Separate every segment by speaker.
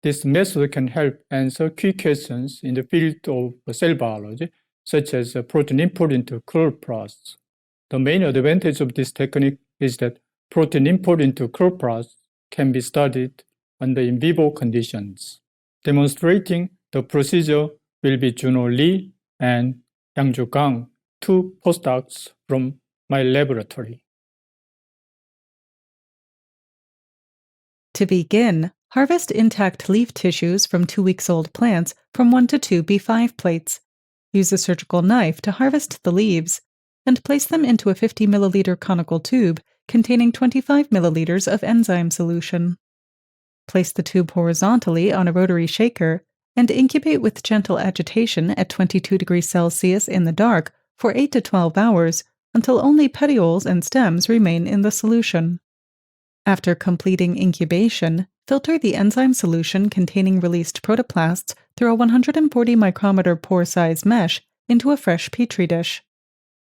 Speaker 1: This method can help answer key questions in the field of cell biology, such as protein input into chloroplasts. The main advantage of this technique is that protein input into chloroplasts can be studied under in vivo conditions. Demonstrating the procedure will be Junho Lee and Hyangju Kang, two postdocs from my laboratory.
Speaker 2: To begin, harvest intact leaf tissues from 2 weeks old plants from 1 to 2 B5 plates. Use a surgical knife to harvest the leaves, and place them into a 50 milliliter conical tube containing 25 milliliters of enzyme solution. Place the tube horizontally on a rotary shaker and incubate with gentle agitation at 22 degrees Celsius in the dark for 8 to 12 hours until only petioles and stems remain in the solution. After completing incubation, filter the enzyme solution containing released protoplasts through a 140 micrometer pore size mesh into a fresh petri dish.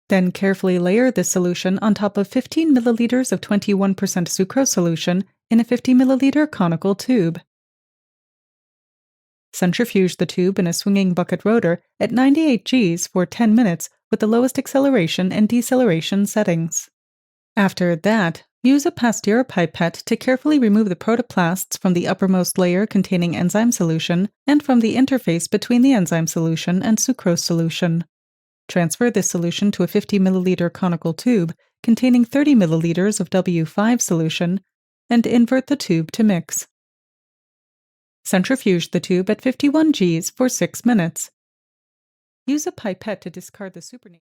Speaker 2: Then carefully layer this solution on top of 15 milliliters of 21% sucrose solution in a 50 milliliter conical tube. Centrifuge the tube in a swinging bucket rotor at 98 Gs for 10 minutes with the lowest acceleration and deceleration settings. After that, use a Pasteur pipette to carefully remove the protoplasts from the uppermost layer containing enzyme solution and from the interface between the enzyme solution and sucrose solution. Transfer this solution to a 50 milliliter conical tube containing 30 milliliters of W5 solution and invert the tube to mix. Centrifuge the tube at 51 Gs for 6 minutes. Use a pipette to discard the supernatant.